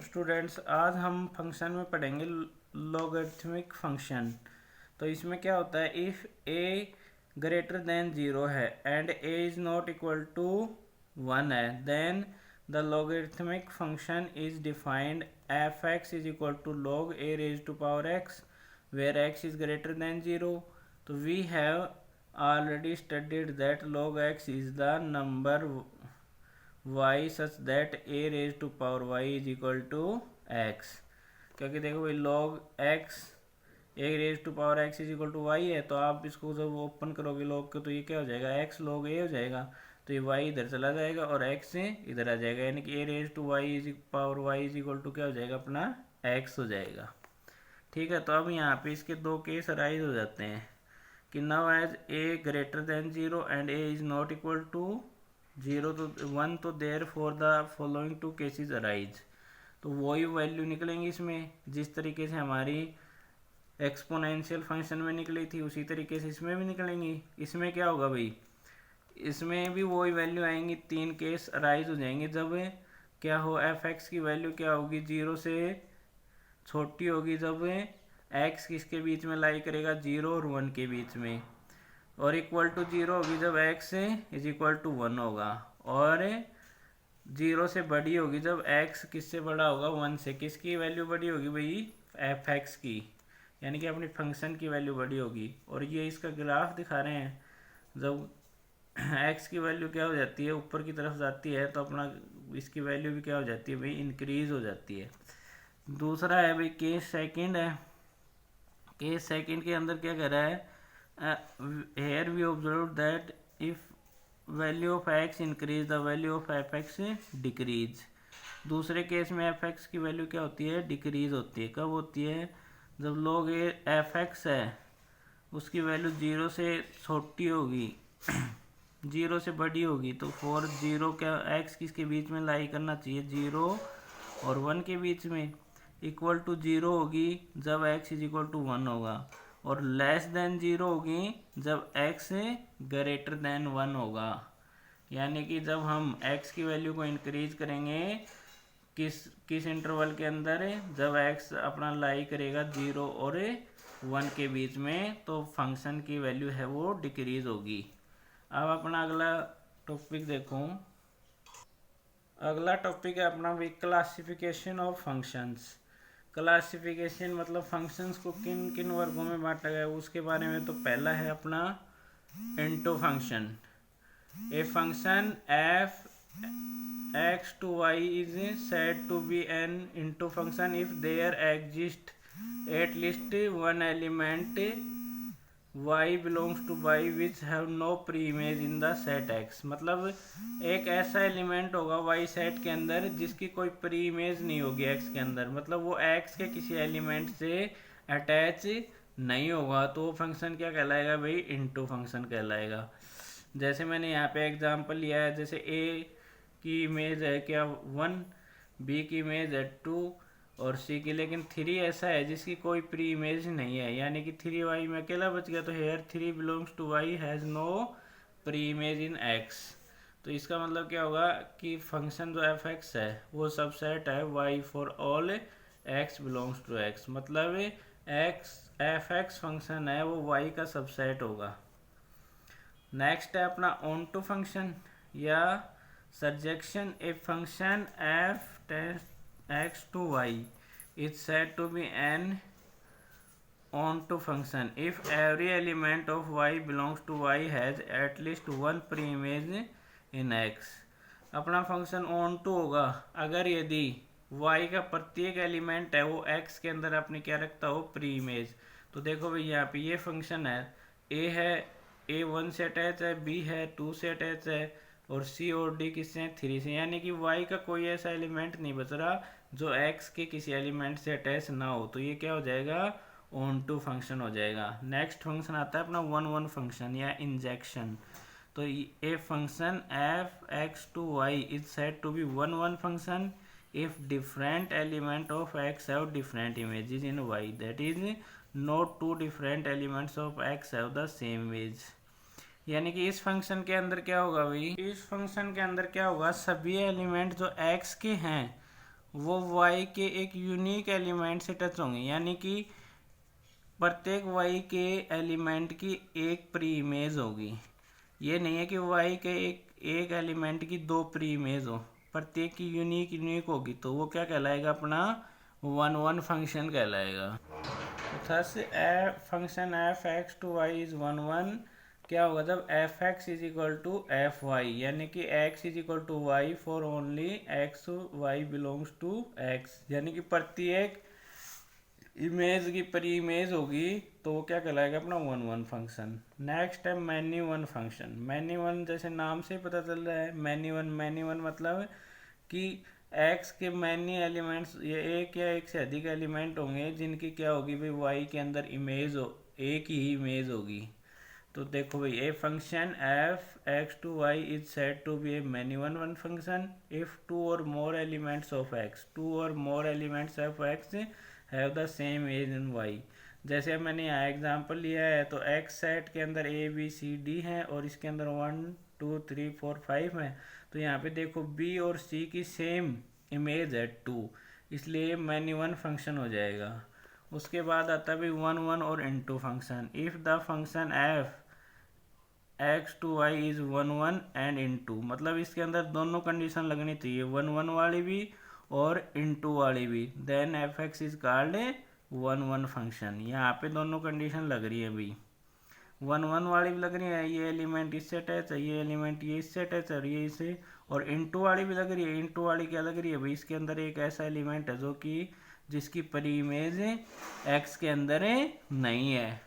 Students आज हम function में पढ़ेंगे लॉगरिथमिक फंक्शन। तो इसमें क्या होता है, इफ़ ए ग्रेटर देन 0 है and a is not equal to 1 है, then the logarithmic function is defined f x is equal to log a raise to power x where x is greater than 0। तो we have already studied that log x is the number y such that a raised to power y is equal to x। क्योंकि देखो भाई log x a raised to power x is equal to y है, तो आप इसको जब open करोगे log को तो ये क्या हो जाएगा, x log a हो जाएगा। तो ये y इधर चला जाएगा और x इधर आ जाएगा, यानी कि a raised to y is power y is equal to क्या हो जाएगा, अपना x हो जाएगा। ठीक है, तो अब यहाँ पे इसके दो केस अराइज हो जाते हैं कि now as a greater than 0 and a is not equal to 0 तो 1, तो there for the following two cases arise. तो वही वैल्यू निकलेंगी इसमें जिस तरीके से हमारी एक्सपोनेंशियल फंक्शन में निकली थी, उसी तरीके से इसमें भी निकलेंगी। इसमें क्या होगा भाई, इसमें भी वही वैल्यू आएंगी, तीन केस अराइज हो जाएंगे जब क्या हो, एफ एक्स की वैल्यू क्या होगी, 0 से छोटी होगी जब एक्स किसके बीच में लाई करेगा, 0 और 1 के बीच में, और इक्वल टू 0 होगी जब एक्स इज इक्वल टू 1 होगा, और 0 से बड़ी होगी जब एक्स किससे बड़ा होगा, 1 से। किसकी वैल्यू बड़ी होगी भाई, एफ एक्स की, यानी कि अपनी फंक्शन की वैल्यू बड़ी होगी। और ये इसका ग्राफ दिखा रहे हैं, जब एक्स की वैल्यू क्या हो जाती है, ऊपर की तरफ जाती है, तो अपना इसकी वैल्यू भी क्या हो जाती है भाई, इंक्रीज हो जाती है। दूसरा है भाई केस सेकंड है। केस सेकंड के अंदर क्या कह रहा है, here we observe that if value of x increase the value of f x decrease. दूसरे केस में एफ एक्स की वैल्यू क्या होती है, डिक्रीज होती है। कब होती है, जब लोग ये एफ एक्स है उसकी वैल्यू 0 से छोटी होगी 0 से बड़ी होगी, तो फॉर 0 क्या एक्स किसके बीच में लाई करना चाहिए, 0 और 1 के बीच में। इक्वल टू 0 होगी जब x इज इक्वल टू 1 होगा, और लेस देन 0 होगी जब x ग्रेटर देन 1 होगा। यानी कि जब हम x की वैल्यू को इंक्रीज करेंगे किस इंटरवल के अंदर, जब x अपना लाई करेगा 0 और 1 के बीच में, तो फंक्शन की वैल्यू है वो डिक्रीज होगी। अब अपना अगला टॉपिक देखो। अगला टॉपिक है अपना भी क्लासिफिकेशन ऑफ फंक्शंस। क्लासिफिकेशन मतलब फंक्शंस को किन किन वर्गों में बांटा गया है उसके बारे में। तो पहला है अपना into function. A function f x to y is said to be an into function if there exist at least one element y belongs to y which have no pre-image in the set x। मतलब एक ऐसा element होगा y set के अंदर जिसकी कोई pre image नहीं होगी x के अंदर, मतलब वो x के किसी एलिमेंट से अटैच नहीं होगा, तो वो फंक्शन क्या कहलाएगा भाई, इनटू फंक्शन कहलाएगा। जैसे मैंने यहाँ पे एग्जांपल लिया है, जैसे a की इमेज है क्या 1, b की इमेज है 2 और सी की, लेकिन 3 ऐसा है जिसकी कोई प्री इमेज नहीं है, यानी कि 3y में अकेला बच गया। तो here 3 belongs to y has no pre image in x। तो इसका मतलब क्या होगा कि फंक्शन जो एफ एक्स है वो सबसेट है y for all x belongs to x। मतलब x एफ एक्स फंक्शन है वो y का सबसेट होगा। नेक्स्ट है अपना ऑन टू फंक्शन या surjection. A function f test x to y is said to be an onto function if every element of y belongs to y has at least one pre-image in x। अपना function onto होगा अगर यदि y का प्रत्येक element है वो x के अंदर अपने क्या रखता हो, प्री इमेज। तो देखो भाई यहाँ पे ये फंक्शन है, a है a 1 से अटैच है, b है 2 से अटैच है, और c और d किससे, 3 से। यानी कि y का कोई ऐसा एलिमेंट नहीं बच रहा जो x के किसी एलिमेंट से अटैच ना हो, तो ये क्या हो जाएगा, ऑन टू फंक्शन हो जाएगा। नेक्स्ट फंक्शन आता है अपना 1 1 फंक्शन या इंजेक्शन। तो a function f x to y is said to be 1 1 function if different element of x have different images in y, that is not two different elements of x have the same image. यानी कि इस function के अंदर क्या होगा भाई, इस function के अंदर क्या होगा, सभी एलिमेंट जो x के हैं वो y के एक यूनिक एलिमेंट से टच होंगे, यानी कि प्रत्येक y के एलिमेंट की एक प्री इमेज होगी। ये नहीं है कि y के एक एलिमेंट की दो प्री इमेज हो, प्रत्येक की यूनिक होगी, तो वो क्या कहलाएगा, अपना 1 1 फंक्शन कहलाएगा। Thus function f x to y is 1 1 क्या होगा, जब f x is equal to f y, यानी कि x is equal to y for only x y belongs to x, यानी कि प्रत्येक इमेज की परी इमेज होगी तो वो क्या कहलाएगा, अपना 1 1 फंक्शन। नेक्स्ट है many one function. Many one जैसे नाम से पता चल रहा है, मैनी वन मतलब कि एक्स के मैनी एलिमेंट्स, ये एक या एक से अधिक एलिमेंट होंगे जिनकी क्या होगी भाई, वाई के अंदर इमेज हो, एक ही इमेज होगी। तो देखो भाई, a function f x to y is said to be a many one function if two और more elements of x, two और more elements of x have the same age in y. जैसे मैंने यहाँ example लिया है, तो x set के अंदर ए बी सी डी है और इसके अंदर 1 2 3 4 5 है, तो यहाँ पे देखो बी और सी की सेम इमेज है 2, इसलिए मैनी वन फंक्शन हो जाएगा। उसके बाद आता है भाई 1 1 और into function. If the function f x to y is 1 1 and into, मतलब इसके अंदर दोनों कंडीशन लगनी चाहिए, 1 1 वाली भी और इनटू वाली भी, then f x is called 1 1 function. यहाँ पे दोनों कंडीशन लग रही है भाई, 1 1 वाली भी लग रही है, ये एलिमेंट इससे अटैच है, ये एलिमेंट ये इससे अटैच है, ये इसे, और इनटू वाली भी लग रही है। इनटू वाली क्या लग रही है भाई, इसके अंदर एक ऐसा एलिमेंट है जो कि जिसकी परी इमेज एक्स के अंदर नहीं है,